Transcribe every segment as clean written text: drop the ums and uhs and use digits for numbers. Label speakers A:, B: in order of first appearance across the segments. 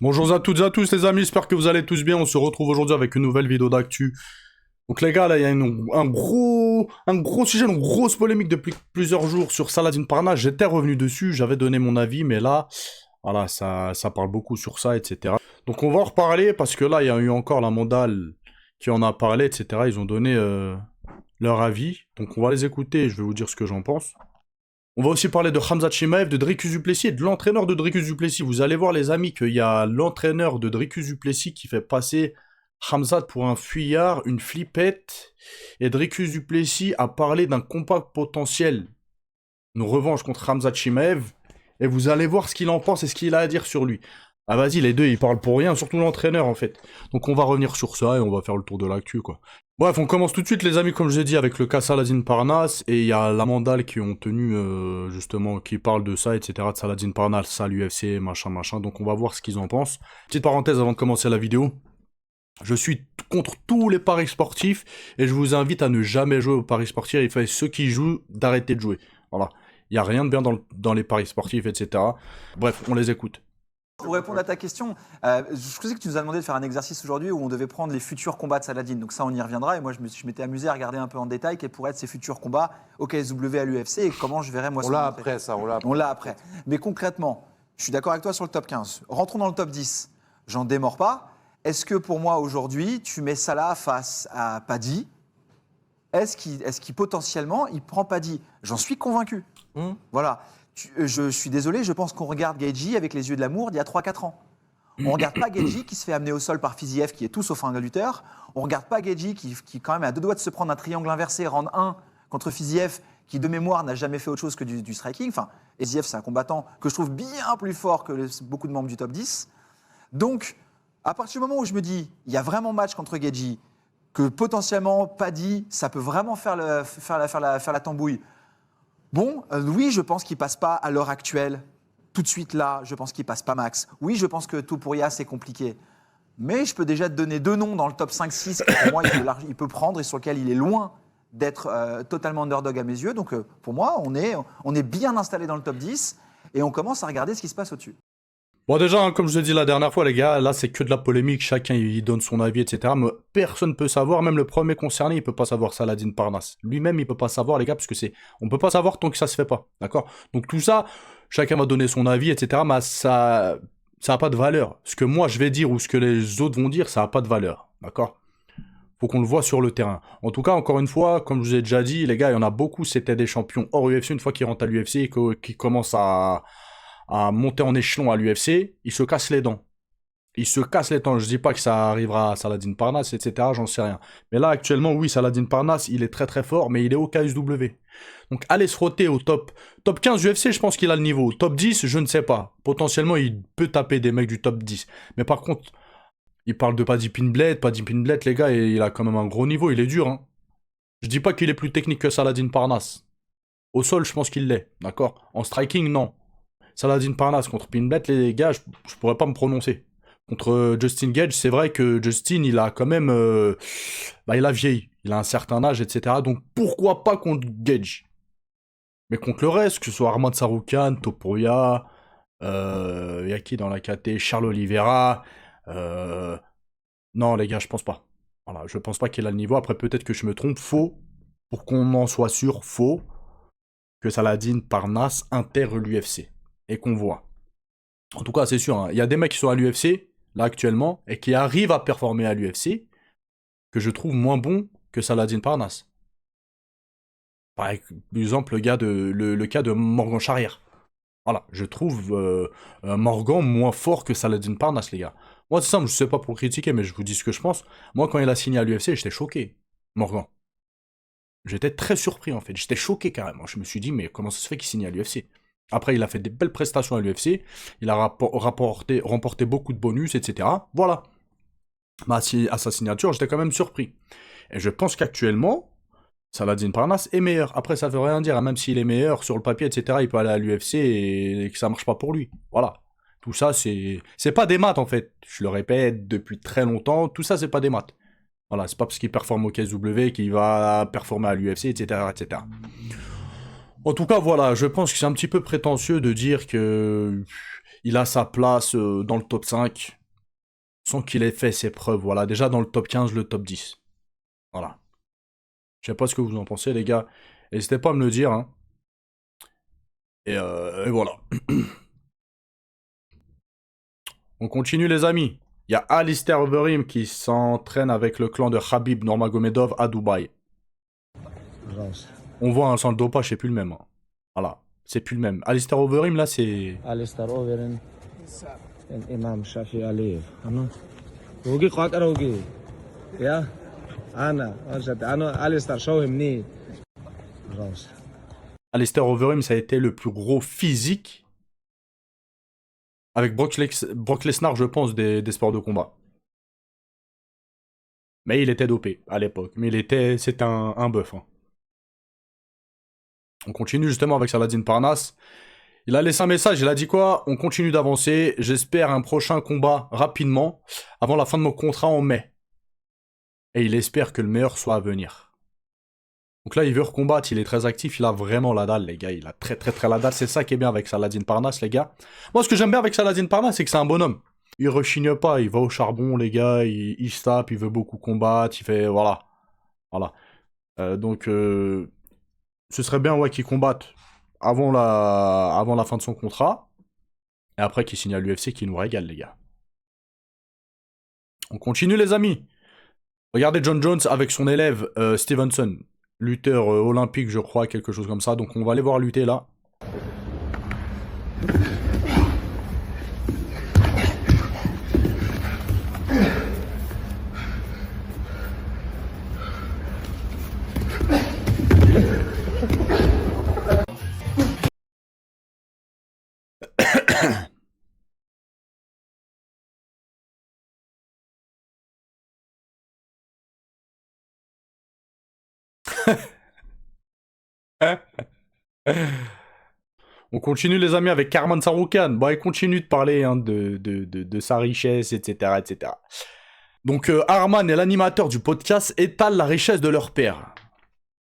A: Bonjour à toutes et à tous les amis, j'espère que vous allez tous bien. On se retrouve aujourd'hui avec une nouvelle vidéo d'actu. Donc les gars, là il y a un gros sujet, une grosse polémique depuis plusieurs jours sur Saladin Parnasse. J'étais revenu dessus, j'avais donné mon avis, mais là, voilà, ça parle beaucoup sur ça, etc. Donc on va en reparler parce que là il y a eu encore la Mandale qui en a parlé, etc. Ils ont donné leur avis. Donc on va les écouter et je vais vous dire ce que j'en pense. On va aussi parler de Khamzat Chimaev, de Dricus du Plessis et de l'entraîneur de Dricus du Plessis. Vous allez voir les amis qu'il y a l'entraîneur de Dricus du Plessis qui fait passer Khamzat pour un fuyard, une flippette. Et Dricus du Plessis a parlé d'un combat potentiel, une revanche contre Khamzat Chimaev. Et vous allez voir ce qu'il en pense et ce qu'il a à dire sur lui. Ah vas-y, les deux ils parlent pour rien, surtout l'entraîneur en fait. Donc on va revenir sur ça et on va faire le tour de l'actu quoi. Bref, on commence tout de suite les amis, comme je l'ai dit, avec le cas Saladin Parnasse, et il y a la Mandale qui ont tenu, justement, qui parle de ça, etc., de Saladin Parnasse à l'UFC, machin, machin, donc on va voir ce qu'ils en pensent. Petite parenthèse avant de commencer la vidéo, je suis contre tous les paris sportifs, et je vous invite à ne jamais jouer aux paris sportifs, il faut ceux qui jouent d'arrêter de jouer. Voilà. Il n'y a rien de bien dans les paris sportifs, etc. Bref, on les écoute.
B: Pour répondre à ta question, je sais que tu nous as demandé de faire un exercice aujourd'hui où on devait prendre les futurs combats de Saladin. Donc ça, on y reviendra. Et moi, je m'étais amusé à regarder un peu en détail quels pourraient être ces futurs combats au KSW à l'UFC et comment je verrais moi
C: On
B: son
C: l'a
B: entrée.
C: après ça, on l'a après.
B: On l'a après. Mais concrètement, je suis d'accord avec toi sur le top 15. Rentrons dans le top 10. J'en démords pas. Est-ce que pour moi, aujourd'hui, tu mets Salah face à Paddy? Est-ce qu'il potentiellement, il prend Paddy? J'en suis convaincu. Voilà. Je suis désolé, je pense qu'on regarde Gaethje avec les yeux de l'amour d'il y a 3-4 ans. On ne regarde pas Gaethje qui se fait amener au sol par Fiziev, qui est tout sauf un lutteur. On ne regarde pas Gaethje qui quand même a deux doigts de se prendre un triangle inversé, round 1, contre Fiziev, qui de mémoire n'a jamais fait autre chose que du striking. Enfin, Fiziev, c'est un combattant que je trouve bien plus fort que beaucoup de membres du top 10. Donc, à partir du moment où je me dis, il y a vraiment match contre Gaethje, que potentiellement, Paddy, ça peut vraiment faire la tambouille. Bon, oui, je pense qu'il passe pas à l'heure actuelle, tout de suite là, je pense qu'il passe pas Max. Oui, je pense que Topuria, c'est compliqué. Mais je peux déjà te donner deux noms dans le top 5-6 que pour moi, il peut prendre et sur lequel il est loin d'être totalement underdog à mes yeux. Donc pour moi, on est bien installé dans le top 10 et on commence à regarder ce qui se passe au-dessus.
A: Bon déjà, hein, comme je l'ai dit la dernière fois, les gars, là c'est que de la polémique, chacun il donne son avis, etc. Mais personne ne peut savoir, même le premier concerné, il peut pas savoir Saladin Parnasse. Lui-même, il peut pas savoir, les gars, parce que on peut pas savoir tant que ça se fait pas, d'accord? Donc tout ça, chacun va donner son avis, etc. Mais ça a pas de valeur. Ce que moi je vais dire ou ce que les autres vont dire, ça a pas de valeur, d'accord? Faut qu'on le voit sur le terrain. En tout cas, encore une fois, comme je vous ai déjà dit, les gars, il y en a beaucoup, c'était des champions hors UFC, une fois qu'ils rentrent à l'UFC et qu'ils commencent à monter en échelon à l'UFC, ils se cassent les dents. Ils se cassent les dents. Je dis pas que ça arrivera à Saladin Parnasse, etc. J'en sais rien. Mais là, actuellement, oui, Saladin Parnasse, il est très très fort, mais il est au KSW. Donc, allez se frotter au top 15 UFC, je pense qu'il a le niveau. Top 10, je ne sais pas. Potentiellement, il peut taper des mecs du top 10. Mais par contre, il parle de Paddy Pimblett. Paddy Pimblett, les gars, il a quand même un gros niveau. Il est dur, hein. Je dis pas qu'il est plus technique que Saladin Parnasse. Au sol, je pense qu'il l'est, d'accord? En striking, non. Saladin Parnasse contre Pimblett, les gars, je pourrais pas me prononcer. Contre Justin Gage, c'est vrai que Justin, il a quand même... il a vieilli. Il a un certain âge, etc. Donc pourquoi pas contre Gage? Mais contre le reste, que ce soit Armand Saroukan, Topuria, y a qui dans la KT? Charles Oliveira. Non, les gars, je pense pas. Voilà, je pense pas qu'il a le niveau. Après, peut-être que je me trompe. Faux. Pour qu'on en soit sûr, faux. Que Saladin Parnasse intègre l'UFC. Et qu'on voit. En tout cas, c'est sûr, hein, il y a des mecs qui sont à l'UFC, là actuellement, et qui arrivent à performer à l'UFC, que je trouve moins bons que Saladin Parnasse. Par exemple, le cas de Morgan Charrière. Voilà, je trouve Morgan moins fort que Saladin Parnasse, les gars. Moi, c'est simple, je sais pas pour critiquer, mais je vous dis ce que je pense. Moi, quand il a signé à l'UFC, j'étais choqué, Morgan. J'étais très surpris, en fait. J'étais choqué, carrément. Je me suis dit, mais comment ça se fait qu'il signe à l'UFC? Après, il a fait des belles prestations à l'UFC. Il a remporté beaucoup de bonus, etc. Voilà. Mais à sa signature, j'étais quand même surpris. Et je pense qu'actuellement, Saladin Parnasse est meilleur. Après, ça veut rien dire, hein. Même s'il est meilleur sur le papier, etc., il peut aller à l'UFC et que ça marche pas pour lui. Voilà. Tout ça, c'est pas des maths, en fait. Je le répète depuis très longtemps. Tout ça, c'est pas des maths. Voilà, c'est pas parce qu'il performe au KSW qu'il va performer à l'UFC, etc., etc. En tout cas, voilà, je pense que c'est un petit peu prétentieux de dire que il a sa place dans le top 5 sans qu'il ait fait ses preuves. Voilà, déjà dans le top 15, le top 10. Voilà. Je sais pas ce que vous en pensez, les gars. N'hésitez pas à me le dire. Hein. Et voilà. On continue, les amis. Il y a Alistair Overeem qui s'entraîne avec le clan de Khabib Nurmagomedov à Dubaï. On voit un sans le dopage, c'est plus le même. Hein. Voilà, c'est plus le même. Alistair Overeem, là, c'est...
C: Alistair Overeem et Imam Shafi Aliyev. روقي قاعد روقي يا أنا Alistair شوهمني راس.
A: Alistair Overeem, ça a été le plus gros physique avec Brock Lesnar, je pense, des sports de combat. Mais il était dopé à l'époque. Mais c'était un bœuf. Hein. On continue justement avec Saladin Parnasse. Il a laissé un message, il a dit quoi? On continue d'avancer, j'espère un prochain combat rapidement, avant la fin de mon contrat en mai. Et il espère que le meilleur soit à venir. Donc là, il veut recombattre, il est très actif, il a vraiment la dalle, les gars. Il a très la dalle, c'est ça qui est bien avec Saladin Parnasse, les gars. Moi, ce que j'aime bien avec Saladin Parnasse, c'est que c'est un bonhomme. Il rechigne pas, il va au charbon, les gars, il se tape, il veut beaucoup combattre, il fait... Voilà. Donc, ce serait bien, ouais, qu'il combatte avant la fin de son contrat. Et après qu'il signe à l'UFC, qui nous régale, les gars. On continue, les amis. Regardez John Jones avec son élève Stevenson. Lutteur olympique, je crois, quelque chose comme ça. Donc on va aller voir lutter, là. On continue, les amis, avec Karman Saroukan. Bon, il continue de parler hein, de sa richesse, etc. etc. Donc, Arman est l'animateur du podcast, étale la richesse de leur père.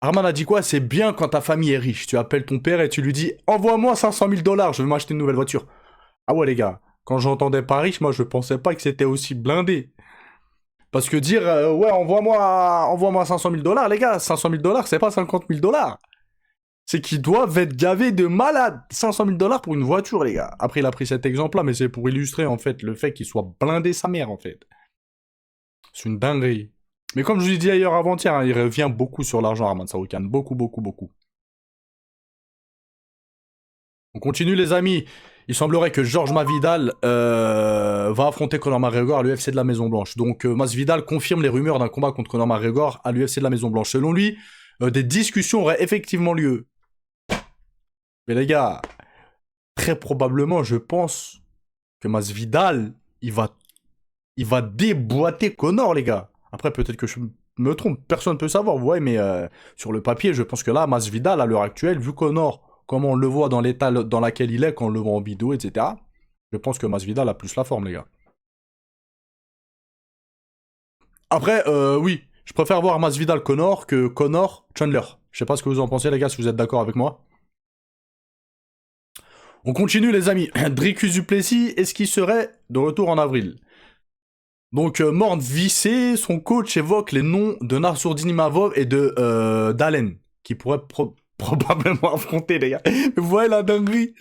A: Arman a dit quoi? C'est bien quand ta famille est riche. Tu appelles ton père et tu lui dis « Envoie-moi 500 000 $, je vais m'acheter une nouvelle voiture. » Ah ouais, les gars, quand j'entendais pas riche, moi, je pensais pas que c'était aussi blindé. Parce que dire ouais, envoie-moi 500 000 $, les gars, 500 000 $, c'est pas 50 000 $. C'est qu'ils doivent être gavés de malades. 500 000 $ pour une voiture, les gars. Après, il a pris cet exemple-là, mais c'est pour illustrer, en fait, le fait qu'il soit blindé sa mère, en fait. C'est une dinguerie. Mais comme je vous l'ai dit ailleurs avant-hier, hein, il revient beaucoup sur l'argent, Arman Saroukan. Beaucoup. On continue, les amis. Il semblerait que Georges Masvidal va affronter Conor McGregor à l'UFC de la Maison-Blanche. Donc, Masvidal confirme les rumeurs d'un combat contre Conor McGregor à l'UFC de la Maison-Blanche. Selon lui, des discussions auraient effectivement lieu. Mais les gars, très probablement, je pense que Masvidal, il va déboîter Conor, les gars. Après, peut-être que je me trompe, personne ne peut savoir, vous voyez, mais sur le papier, je pense que là, Masvidal, à l'heure actuelle, vu Conor, comment on le voit dans l'état dans lequel il est, quand on le voit en vidéo, etc., je pense que Masvidal a plus la forme, les gars. Après, oui, je préfère voir Masvidal Conor que Conor Chandler. Je sais pas ce que vous en pensez, les gars, si vous êtes d'accord avec moi. On continue, les amis. Dricus du Plessis, est-ce qu'il serait de retour en avril? Donc, Morne Vissé, son coach évoque les noms de Nassourdine Imavov et d'Allen, qui pourraient probablement affronter, les gars. Mais vous voyez la dinguerie?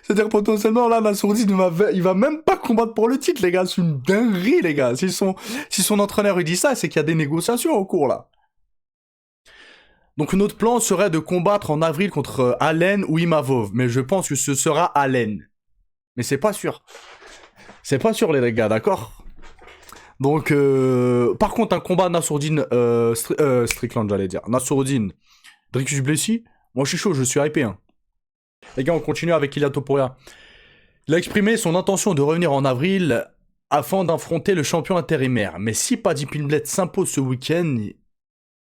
A: C'est-à-dire, potentiellement, là, Nassourdine, il va même pas combattre pour le titre, les gars. C'est une dinguerie, les gars. Si son entraîneur lui dit ça, c'est qu'il y a des négociations en cours, là. Donc notre plan serait de combattre en avril contre Allen ou Imavov. Mais je pense que ce sera Allen. Mais c'est pas sûr. C'est pas sûr, les gars, d'accord? Donc, par contre, un combat Nassourdine... Strickland, j'allais dire. Nassourdine, Dricus du Plessis. Moi, je suis chaud, je suis hypé. Hein. Les gars, on continue avec Ilia Topuria. Il a exprimé son intention de revenir en avril afin d'affronter le champion intérimaire. Mais si Paddy Pimblett s'impose ce week-end...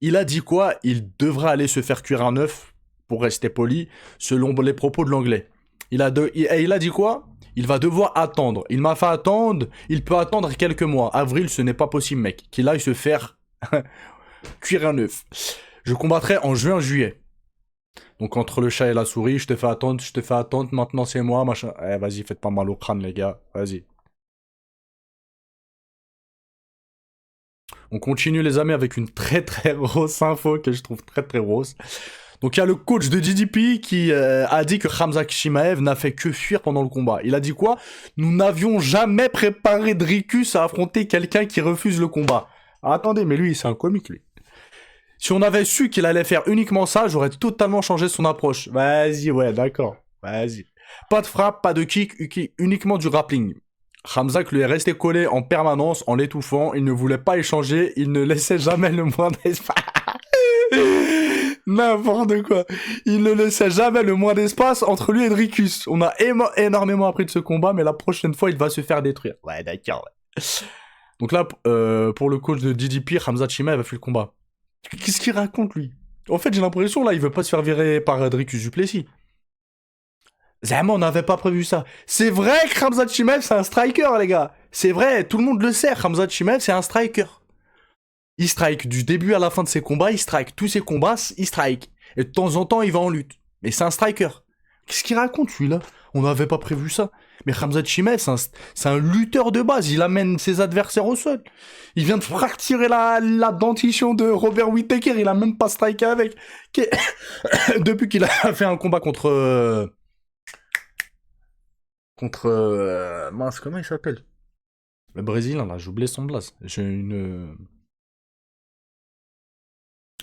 A: Il a dit quoi? Il devra aller se faire cuire un œuf, pour rester poli, selon les propos de l'anglais. Il a dit quoi? Il va devoir attendre. Il m'a fait attendre, il peut attendre quelques mois. Avril, ce n'est pas possible, mec. Qu'il aille se faire cuire un œuf. Je combattrai en juin-juillet. Donc entre le chat et la souris, je te fais attendre, maintenant c'est moi, machin. Eh, vas-y, faites pas mal au crâne, les gars. Vas-y. On continue, les amis, avec une très très grosse info que je trouve très très grosse. Donc il y a le coach de DDP qui a dit que Khamzat Chimaev n'a fait que fuir pendant le combat. Il a dit quoi? Nous n'avions jamais préparé Dricus à affronter quelqu'un qui refuse le combat. Ah, attendez, mais lui, c'est un comique, lui. Si on avait su qu'il allait faire uniquement ça, j'aurais totalement changé son approche. Vas-y, ouais, d'accord. Vas-y. Pas de frappe, pas de kick, uniquement du grappling. Khamzat lui est resté collé en permanence en l'étouffant. Il ne voulait pas échanger. Il ne laissait jamais le moindre espace. N'importe quoi. Il ne laissait jamais le moins d'espace entre lui et Dricus. On a énormément appris de ce combat, mais la prochaine fois, il va se faire détruire. Ouais, d'accord. Ouais. Donc là, pour le coach de DDP, Khamzat Chimaev a fait le combat. Qu'est-ce qu'il raconte, lui? En fait, j'ai l'impression, là, il veut pas se faire virer par Dricus du Plessis. Vraiment, on n'avait pas prévu ça. C'est vrai que Khamzat Chimaev, c'est un striker, les gars. C'est vrai, tout le monde le sait. Khamzat Chimaev, c'est un striker. Il strike du début à la fin de ses combats, il strike. Tous ses combats, il strike. Et de temps en temps, il va en lutte. Mais c'est un striker. Qu'est-ce qu'il raconte, celui-là? On n'avait pas prévu ça. Mais Khamzat Chimaev, c'est un lutteur de base. Il amène ses adversaires au sol. Il vient de fracturer la dentition de Robert Whittaker. Il a même pas striké avec. Depuis qu'il a fait un combat contre... mince, comment il s'appelle? Le Brésilien, là, j'ai oublié son blaze. J'ai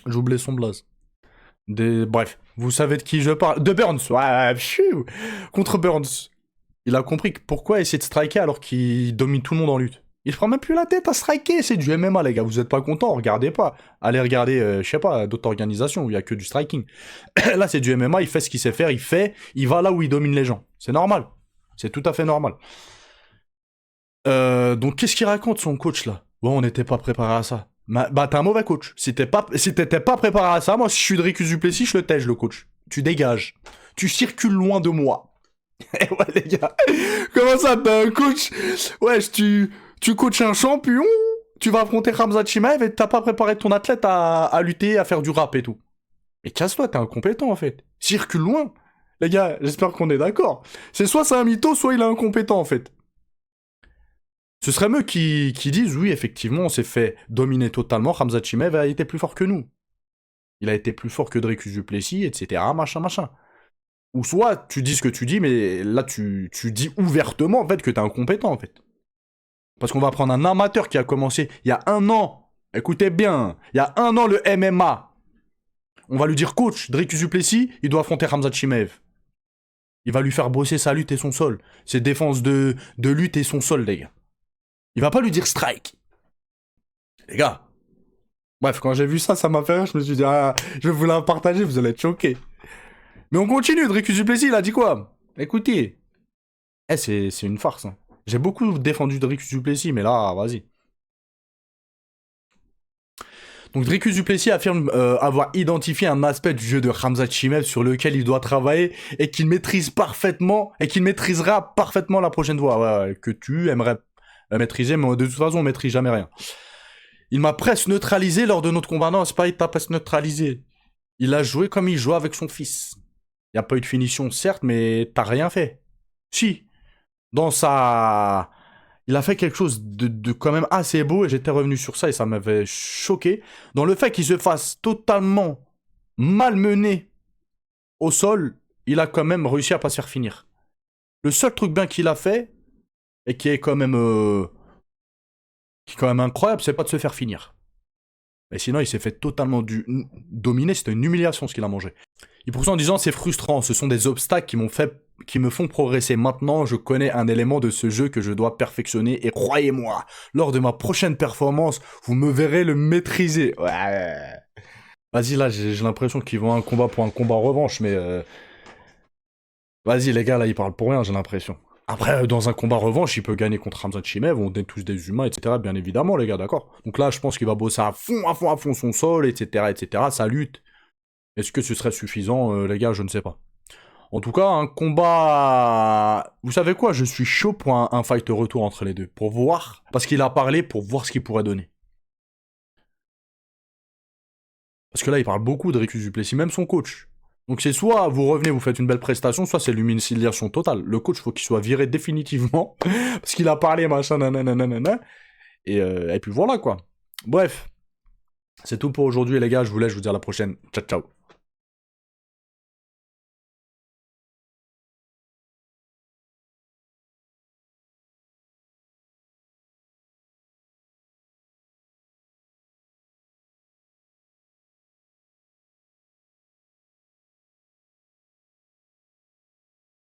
A: oublié son blaze. Bref, vous savez de qui je parle. De Burns, ouais, pfiou. Contre Burns. Il a compris que pourquoi essayer de striker alors qu'il domine tout le monde en lutte. Il se prend même plus la tête à striker, c'est du MMA, les gars. Vous êtes pas contents, regardez pas. Allez regarder, je sais pas, d'autres organisations où il y a que du striking. Là, c'est du MMA, il fait ce qu'il sait faire, il va là où il domine les gens. C'est normal. C'est tout à fait normal. Donc, qu'est-ce qu'il raconte, son coach, là? Ouais, on n'était pas préparé à ça. Bah, t'es un mauvais coach. Si t'étais pas préparé à ça, moi, si je suis Dricus du Plessis, je le tège, le coach. Tu dégages. Tu circules loin de moi. Eh ouais, les gars. Comment ça, t'as un coach? Wesh, tu coaches un champion, tu vas affronter Khamzat Chimaev et t'as pas préparé ton athlète à lutter, à faire du rap et tout. Mais casse-toi, t'es incompétent, en fait. Circule loin. Les gars, j'espère qu'on est d'accord. Soit c'est un mytho, soit il est incompétent, en fait. Ce serait mieux qui disent, oui, effectivement, on s'est fait dominer totalement, Khamzat Chimaev a été plus fort que nous. Il a été plus fort que Dricus du Plessis, etc., machin. Ou soit, tu dis ce que tu dis, mais là, tu dis ouvertement, en fait, que t'es incompétent, en fait. Parce qu'on va prendre un amateur qui a commencé il y a 1 an. Écoutez bien, il y a 1 an, le MMA. On va lui dire, coach, Dricus du Plessis, il doit affronter Khamzat Chimaev. Il va lui faire bosser sa lutte et son sol. Ses défenses de lutte et son sol, les gars. Il va pas lui dire strike. Les gars. Bref, quand j'ai vu ça, ça m'a fait rire. Je me suis dit, ah, je vais vous la partager, vous allez être choqués. Mais on continue, Dricus du Plessis, il a dit quoi? Écoutez. C'est une farce. Hein. J'ai beaucoup défendu Dricus du Plessis, mais là, vas-y. Donc Dricus du Plessis affirme avoir identifié un aspect du jeu de Khamzat Chimaev sur lequel il doit travailler et qu'il maîtrise parfaitement, et qu'il maîtrisera parfaitement la prochaine fois. Ouais, que tu aimerais maîtriser, mais de toute façon, on maîtrise jamais rien. Il m'a presque neutralisé lors de notre combat. Non, c'est pas il t'a presque neutralisé. Il a joué comme il jouait avec son fils. Il n'y a pas eu de finition, certes, mais t'as rien fait. Si. Il a fait quelque chose de quand même assez beau, et j'étais revenu sur ça, et ça m'avait choqué. Dans le fait qu'il se fasse totalement malmener au sol, il a quand même réussi à pas se faire finir. Le seul truc bien qu'il a fait, et qui est quand même incroyable, c'est pas de se faire finir. Et sinon, il s'est fait totalement dominer, c'était une humiliation ce qu'il a mangé. Il poursuit en disant, c'est frustrant, ce sont des obstacles qui me font progresser. Maintenant, je connais un élément de ce jeu que je dois perfectionner, et croyez-moi, lors de ma prochaine performance, vous me verrez le maîtriser. Ouais. Vas-y, là, j'ai l'impression qu'ils vont un combat pour un combat revanche, mais... Vas-y, les gars, là, ils parlent pour rien, j'ai l'impression. Après, dans un combat revanche, il peut gagner contre Khamzat Chimaev, on est tous des humains, etc., bien évidemment, les gars, d'accord? Donc là, je pense qu'il va bosser à fond son sol, etc., sa lutte. Est-ce que ce serait suffisant, les gars? Je ne sais pas. En tout cas, un combat... Vous savez quoi? Je suis chaud pour un fight retour entre les deux. Pour voir... Parce qu'il a parlé, pour voir ce qu'il pourrait donner. Parce que là, il parle beaucoup de Dricus du Plessis, même son coach. Donc c'est soit vous revenez, vous faites une belle prestation, soit c'est l'humiliation totale. Le coach, faut qu'il soit viré définitivement, parce qu'il a parlé, machin, nanana, et puis voilà, quoi. Bref, c'est tout pour aujourd'hui, les gars. Je vous laisse, je vous dis à la prochaine. Ciao, ciao.